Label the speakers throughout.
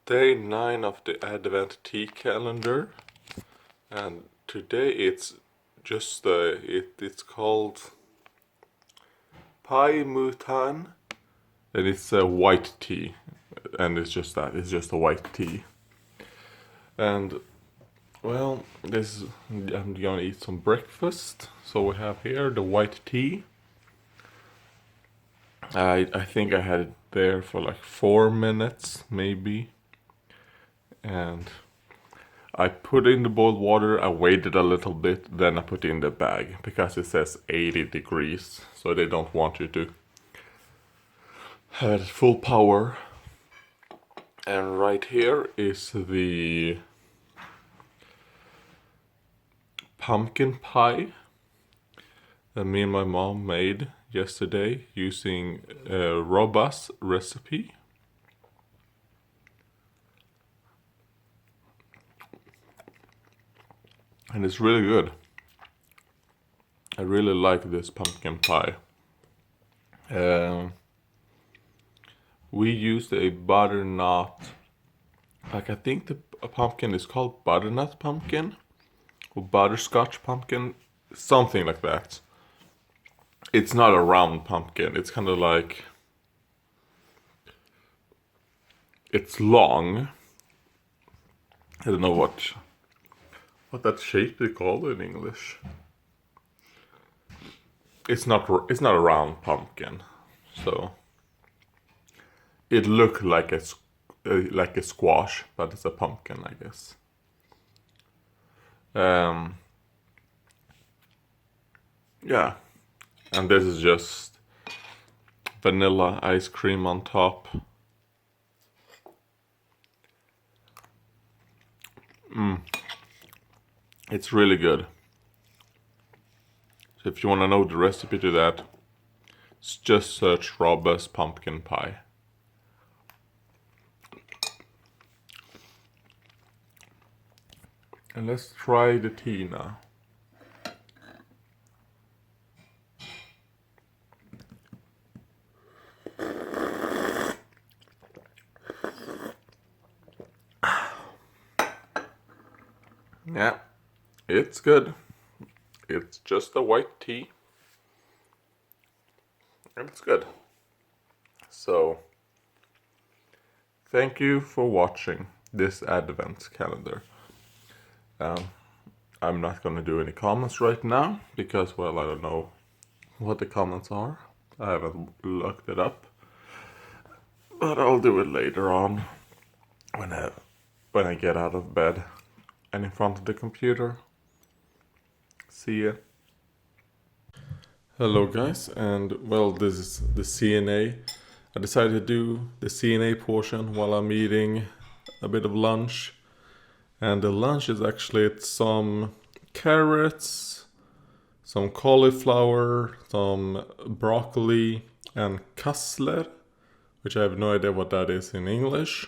Speaker 1: Day 9 of the Advent tea calendar, and today it's just it's called Peahc, and it's a white tea, and it's just that, it's just a white tea. And well, I'm gonna eat some breakfast. So we have here the white tea. I think I had it there for like 4 minutes maybe, and I put in the boiled water, I waited a little bit, then I put in the bag because it says 80 degrees, so they don't want you to have it full power. And right here is the pumpkin pie that me and my mom made yesterday using a robust recipe. And it's really good. I really like this pumpkin pie. We used a butternut, like I think the pumpkin is called butternut pumpkin or butterscotch pumpkin, something like that. It's not a round pumpkin, it's kind of like, it's long. I don't know what that shape they call it in English. It's not a round pumpkin, so it looked like a squash, but it's a pumpkin, I guess. Yeah, and this is just vanilla ice cream on top. It's really good. So if you want to know the recipe to that, just search robust pumpkin pie. And let's try the tea now. Yeah, it's good. It's just a white tea. And it's good. So, thank you for watching this Advent calendar. I'm not gonna do any comments right now because, well, I don't know what the comments are. I haven't looked it up. But I'll do it later on when I get out of bed and in front of the computer. See ya. Hello guys, and well, this is the CNA. I decided to do the CNA portion while I'm eating a bit of lunch. And the lunch is actually some carrots, some cauliflower, some broccoli, and Kassler, which I have no idea what that is in English,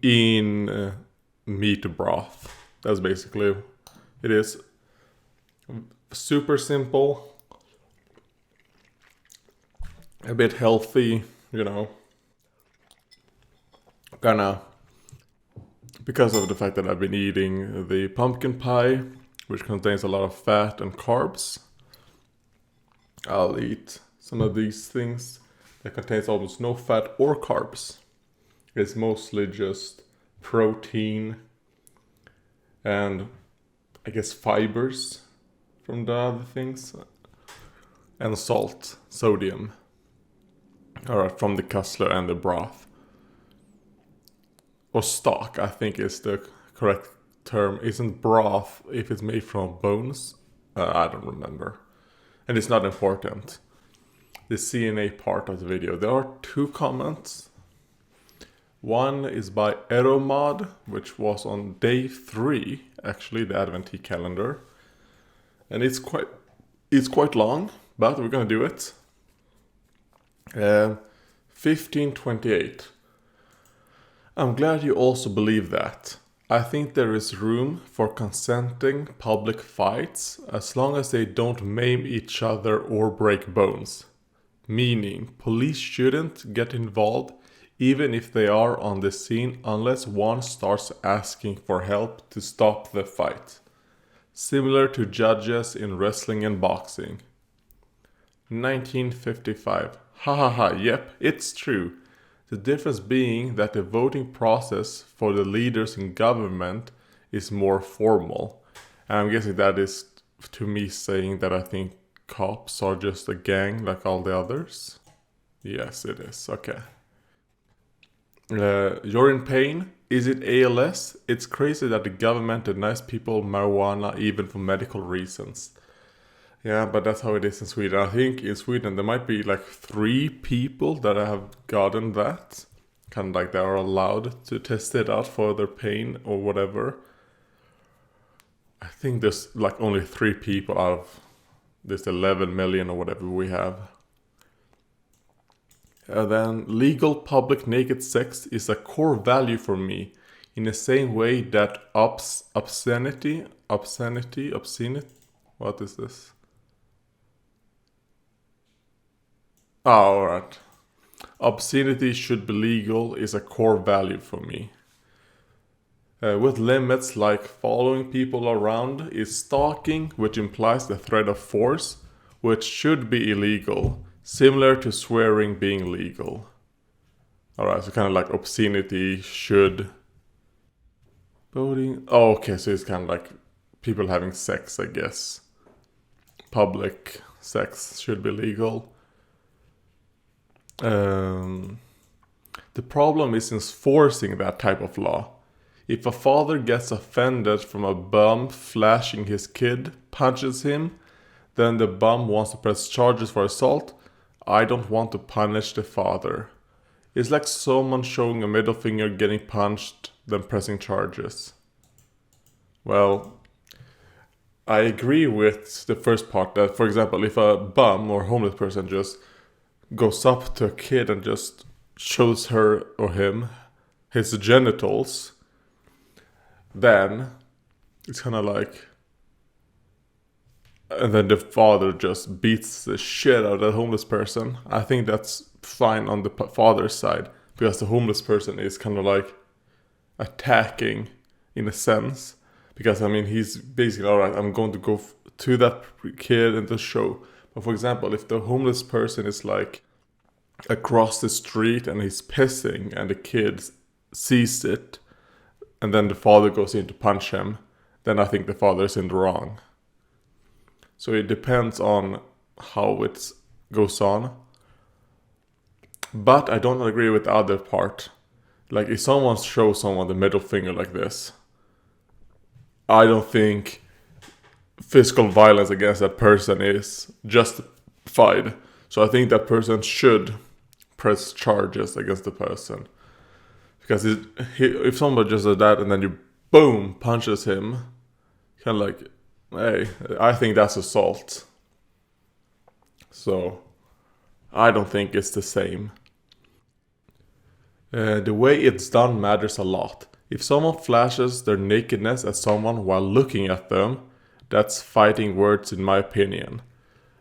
Speaker 1: in meat broth. That's basically it is. Super simple, a bit healthy, you know, kinda because of the fact that I've been eating the pumpkin pie, which contains a lot of fat and carbs. I'll eat some of these things that contains almost no fat or carbs. It's mostly just protein and I guess fibers from the other things, and salt, sodium, alright, from the Kassler and the broth. Or stock, I think is the correct term. Isn't broth if it's made from bones? I don't remember. And it's not important. The CNA part of the video. There are 2 comments. One is by Eromod, which was on day 3, actually, the Advent tea calendar. And it's quite long, but we're gonna do it. 1528. I'm glad you also believe that. I think there is room for consenting public fights as long as they don't maim each other or break bones. Meaning, police shouldn't get involved even if they are on the scene, unless one starts asking for help to stop the fight. Similar to judges in wrestling and boxing. 1955. Ha ha ha, yep, it's true. The difference being that the voting process for the leaders in government is more formal. And I'm guessing that is to me saying that I think cops are just a gang like all the others. Yes, it is. Okay. You're in pain? Is it ALS? It's crazy that the government denies people marijuana even for medical reasons. Yeah, but that's how it is in Sweden. I think in Sweden there might be like 3 people that have gotten that. Kind of like they are allowed to test it out for their pain or whatever. I think there's like only 3 people out of this 11 million or whatever we have. Then legal public naked sex is a core value for me, in the same way that obscenity, what is this? Oh, alright. Obscenity should be legal is a core value for me. With limits like following people around is stalking, which implies the threat of force, which should be illegal. Similar to swearing being legal. Alright, so kind of like obscenity should... Voting... Oh, okay, so it's kind of like people having sex, I guess. Public sex should be legal. The problem is enforcing that type of law. If a father gets offended from a bum flashing his kid, punches him, then the bum wants to press charges for assault. I don't want to punish the father. It's like someone showing a middle finger getting punched, then pressing charges. Well, I agree with the first part that, for example, if a bum or homeless person just goes up to a kid and just shows her or him his genitals, then it's kind of like... And then the father just beats the shit out of the homeless person. I think that's fine on the father's side, because the homeless person is kind of like attacking in a sense. Because I mean, he's basically, alright, I'm going to go to that kid and the show. But for example, if the homeless person is like across the street and he's pissing and the kid sees it, and then the father goes in to punch him, then I think the father is in the wrong. So it depends on how it goes on. But I don't agree with the other part. Like, if someone shows someone the middle finger like this, I don't think physical violence against that person is justified. So I think that person should press charges against the person. Because if someone just does that and then you, boom, punches him, kind of like... Hey, I think that's assault. So, I don't think it's the same. The way it's done matters a lot. If someone flashes their nakedness at someone while looking at them, that's fighting words in my opinion.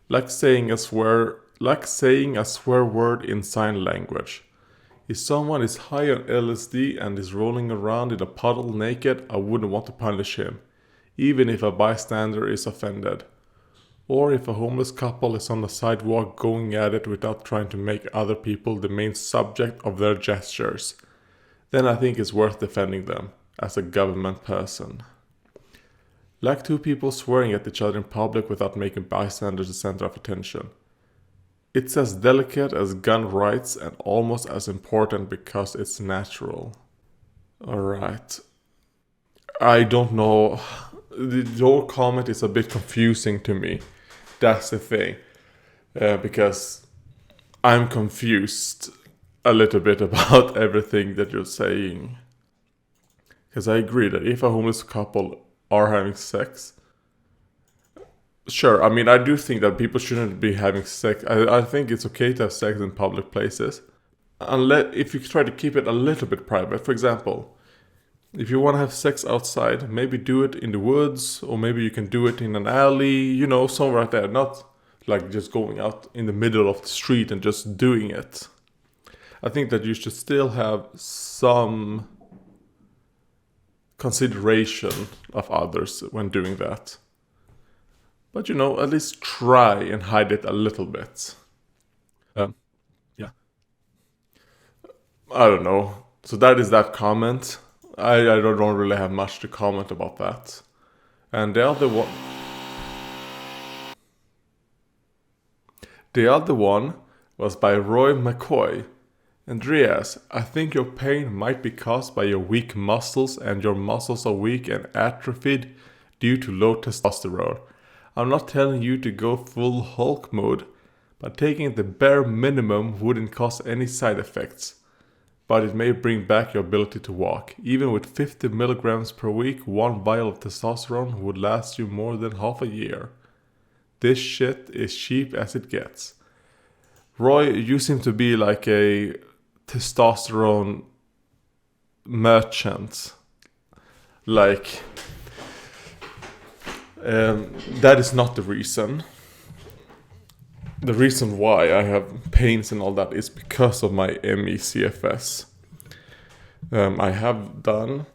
Speaker 1: Like saying a swear word in sign language. If someone is high on LSD and is rolling around in a puddle naked, I wouldn't want to punish him, even if a bystander is offended. Or if a homeless couple is on the sidewalk going at it without trying to make other people the main subject of their gestures, then I think it's worth defending them, as a government person. Like 2 people swearing at each other in public without making bystanders the center of attention. It's as delicate as gun rights and almost as important because it's natural. Alright. I don't know. Your comment is a bit confusing to me. That's the thing. Because I'm confused a little bit about everything that you're saying. Because I agree that if a homeless couple are having sex, sure, I mean, I do think that people shouldn't be having sex. I think it's okay to have sex in public places, unless if you try to keep it a little bit private. For example, if you want to have sex outside, maybe do it in the woods, or maybe you can do it in an alley, somewhere out there. Not like just going out in the middle of the street and just doing it. I think that you should still have some consideration of others when doing that. But at least try and hide it a little bit. Yeah. I don't know. So that is that comment. I don't really have much to comment about that. And the other one was by Roy McCoy. Andreas, I think your pain might be caused by your weak muscles, and your muscles are weak and atrophied due to low testosterone. I'm not telling you to go full Hulk mode, but taking the bare minimum wouldn't cause any side effects. But it may bring back your ability to walk. Even with 50 milligrams per week, one vial of testosterone would last you more than half a year. This shit is cheap as it gets. Roy, you seem to be like a testosterone merchant. Like, that is not the reason. The reason why I have pains and all that is because of my ME/CFS. I have done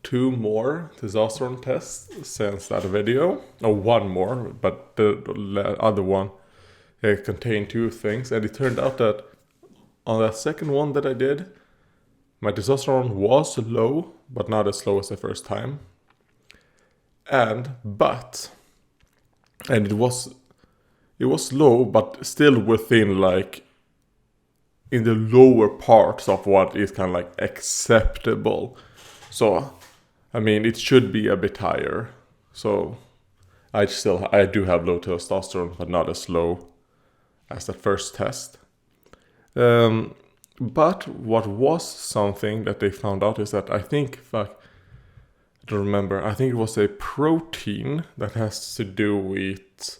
Speaker 1: 2 more testosterone tests since that video. Or 1 more, but the other one contained 2 things. And it turned out that on that second one that I did, my testosterone was low, but not as low as the first time. And it was low, but still within like in the lower parts of what is kind of like acceptable. So, I mean, it should be a bit higher. So, I do have low testosterone, but not as low as that first test. But what was something that they found out is that I think it was a protein that has to do with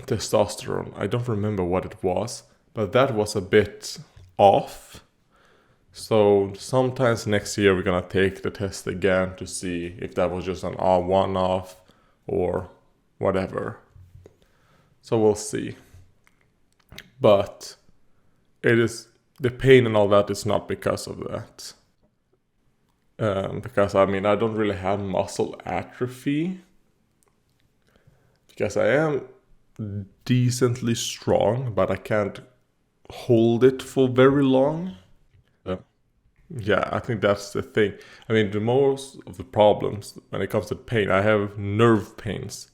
Speaker 1: testosterone. I don't remember what it was, but that was a bit off. So sometimes next year we're gonna take the test again to see if that was just an one-off or whatever. So we'll see. But the pain and all that is not because of that. Because I mean, I don't really have muscle atrophy. Because I am decently strong, but I can't hold it for very long. Yeah, I think that's the thing. I mean, the most of the problems when it comes to pain, I have nerve pains.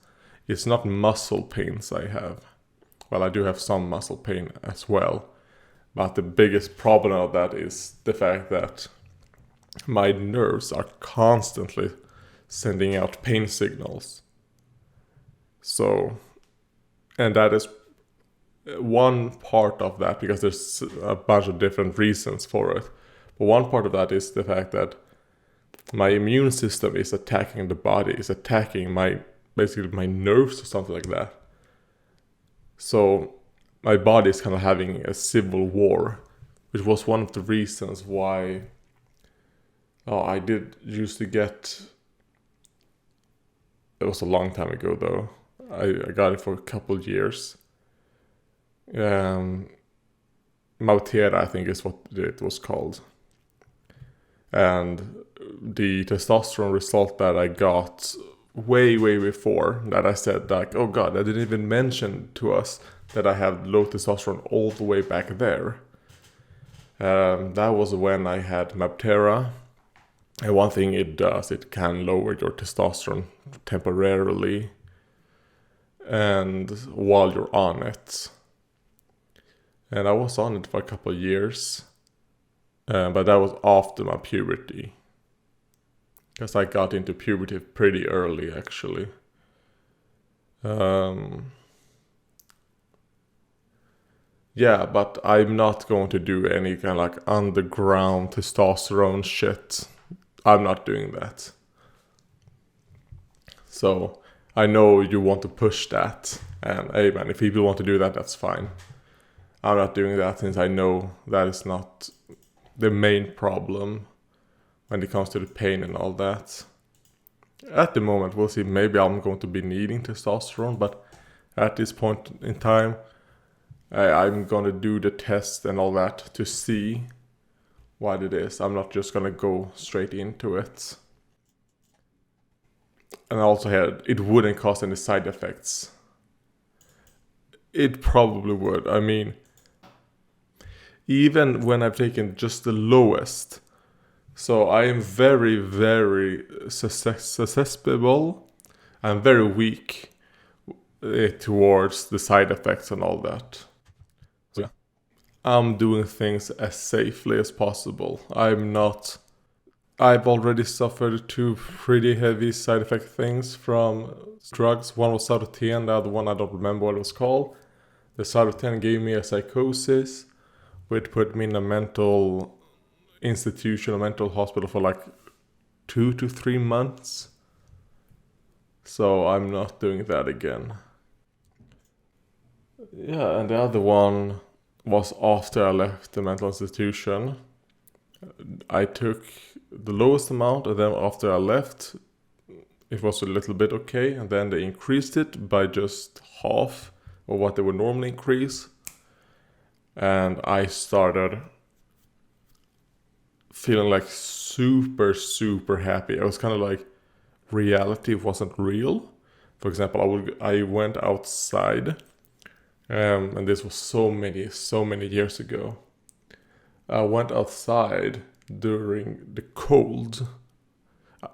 Speaker 1: It's not muscle pains I have. Well, I do have some muscle pain as well. But the biggest problem of that is the fact that my nerves are constantly sending out pain signals. So, and that is one part of that, because there's a bunch of different reasons for it. But one part of that is the fact that my immune system is attacking the body, is attacking basically my nerves or something like that. So my body is kind of having a civil war, which was one of the reasons why I did used to get, it was a long time ago though, I got it for a couple of years. Mautera, I think is what it was called. And the testosterone result that I got way before that, I said like, oh god, I didn't even mention to us that I have low testosterone all the way back there. That was when I had Mabtera. And one thing it does, it can lower your testosterone temporarily and while you're on it. And I was on it for a couple of years. But that was after my puberty. Because I got into puberty pretty early, actually. Yeah, but I'm not going to do any kind of like underground testosterone shit. I'm not doing that. So, I know you want to push that. And hey man, if people want to do that, that's fine. I'm not doing that since I know that is not the main problem when it comes to the pain and all that. At the moment, we'll see. Maybe I'm going to be needing testosterone, but at this point in time, I'm gonna do the test and all that to see what it is. I'm not just gonna go straight into it. And I also heard it wouldn't cause any side effects. It probably would. I mean, even when I've taken just the lowest, so I am very, very susceptible. I'm very weak towards the side effects and all that. So yeah, I'm doing things as safely as possible. I've already suffered two pretty heavy side effect things from drugs. One was Saroten, the other one I don't remember what it was called. The Saroten gave me a psychosis, which put me in a mental institution, a mental hospital for like 2 to 3 months. So I'm not doing that again. Yeah, and the other one was after I left the mental institution. I took the lowest amount, and then after I left, it was a little bit okay, and then they increased it by just half of what they would normally increase. And I started feeling like super, super happy. I was kind of like reality wasn't real. For example, I went outside, and this was so many years ago. I went outside during the cold.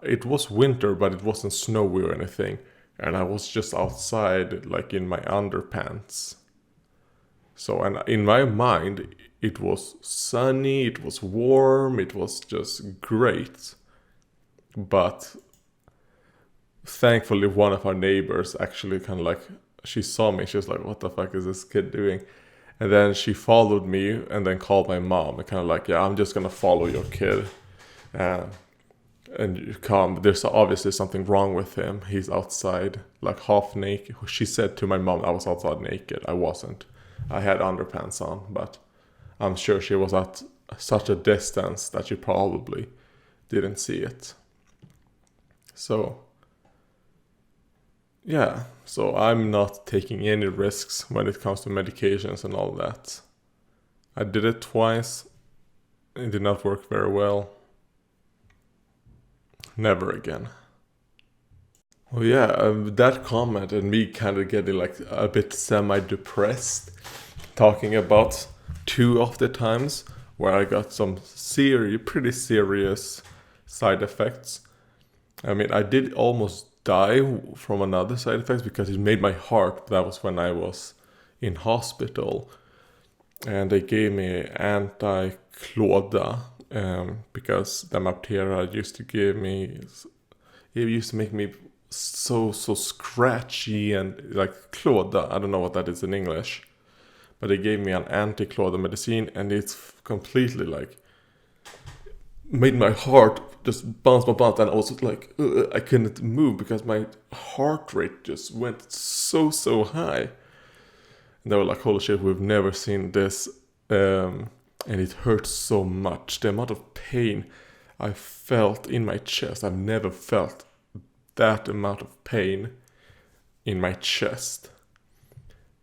Speaker 1: It was winter, but it wasn't snowy or anything. And I was just outside, like in my underpants. So, and in my mind, it was sunny, it was warm, it was just great. But thankfully, one of our neighbors actually kind of like, she saw me, she was like, what the fuck is this kid doing? And then she followed me and then called my mom. And kind of like, yeah, I'm just gonna follow your kid. And you come, there's obviously something wrong with him. He's outside, like half naked. She said to my mom I was outside naked. I wasn't. I had underpants on, but I'm sure she was at such a distance that she probably didn't see it. So, yeah, so I'm not taking any risks when it comes to medications and all that. I did it twice. It did not work very well. Never again. Well, yeah, that comment and me kind of getting like a bit semi-depressed, talking about 2 of the times where I got some pretty serious side effects. I mean, I did almost die from another side effect because it made my heart. That was when I was in hospital, and they gave me anti-clodda because the bacteria used to make me so scratchy and like clodda. I don't know what that is in English, but they gave me an anti-clodda medicine, and it's completely like made my heart just bounce, and I was like, I couldn't move because my heart rate just went so high. And they were like, holy shit, we've never seen this. And it hurt so much. The amount of pain I felt in my chest, I've never felt that amount of pain in my chest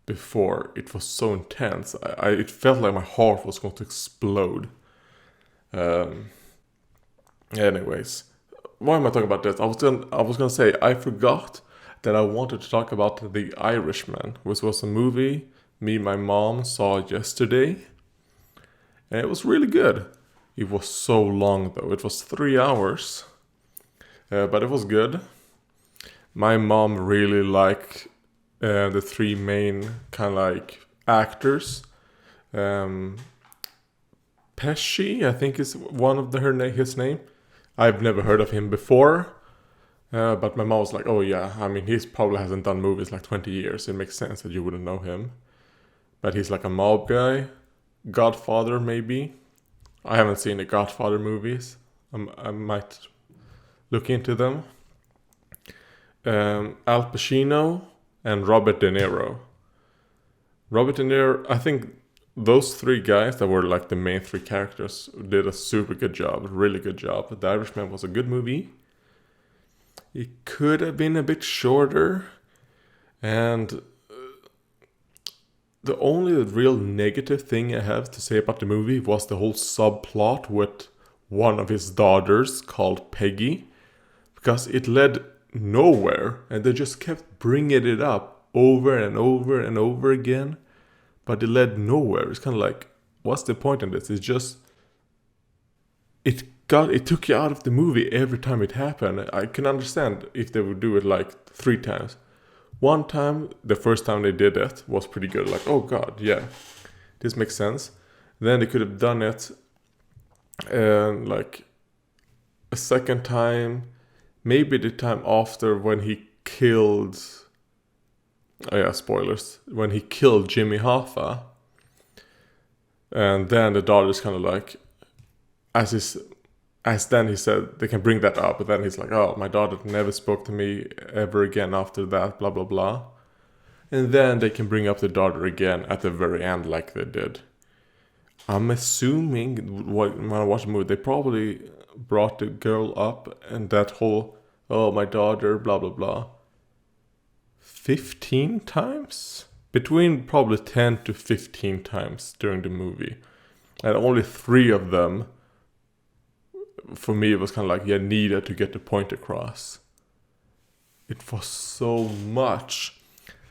Speaker 1: before. It was so intense. It felt like my heart was going to explode. Anyways, why am I talking about this? I was gonna say I forgot that I wanted to talk about The Irishman, which was a movie me and my mom saw yesterday, and it was really good. It was so long though; it was 3 hours, but it was good. My mom really liked the 3 main kind of like actors. Pesci, I think, is one of his name. I've never heard of him before, but my mom was like, oh yeah, I mean, he probably hasn't done movies like 20 years. It makes sense that you wouldn't know him. But he's like a mob guy. Godfather, maybe. I haven't seen the Godfather movies. I might look into them. Al Pacino and Robert De Niro. Robert De Niro, I think those 3 guys that were like the main 3 characters did a super good job, really good job. The Irishman was a good movie. It could have been a bit shorter, and The only real negative thing I have to say about the movie was the whole subplot with one of his daughters called Peggy, because it led nowhere and they just kept bringing it up over and over and over again, but it led nowhere. It's kind of like, what's the point in this? It's just it took you out of the movie every time it happened. I can understand if they would do it like 3 times. One time, the first time they did it was pretty good. Like, oh god, yeah, this makes sense. Then they could have done it like a second time, maybe the time after when he killed. Oh yeah, spoilers. When he killed Jimmy Hoffa, and then the daughter's kind of like, as then he said they can bring that up, but then he's like, oh, my daughter never spoke to me ever again after that, blah blah blah. And then they can bring up the daughter again at the very end like they did. I'm assuming when I watched the movie, they probably brought the girl up and that whole, oh, my daughter, blah blah blah, 15 times? Between probably 10 to 15 times during the movie. And only 3 of them, for me, it was kind of like, yeah, needed to get the point across. It was so much.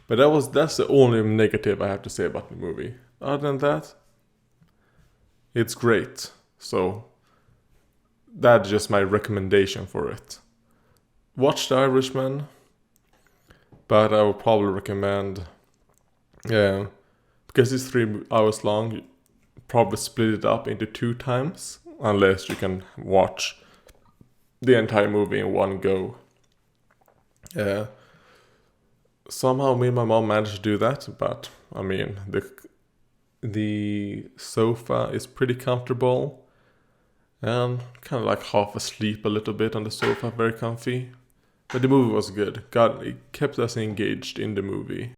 Speaker 1: But that's the only negative I have to say about the movie. Other than that, it's great. So that's just my recommendation for it. Watch The Irishman, but I would probably recommend, because it's 3 hours long, probably split it up into 2 times, unless you can watch the entire movie in one go. Somehow me and my mom managed to do that, but I mean, the sofa is pretty comfortable, and kind of like half asleep a little bit on the sofa, very comfy. But the movie was good. God, it kept us engaged in the movie.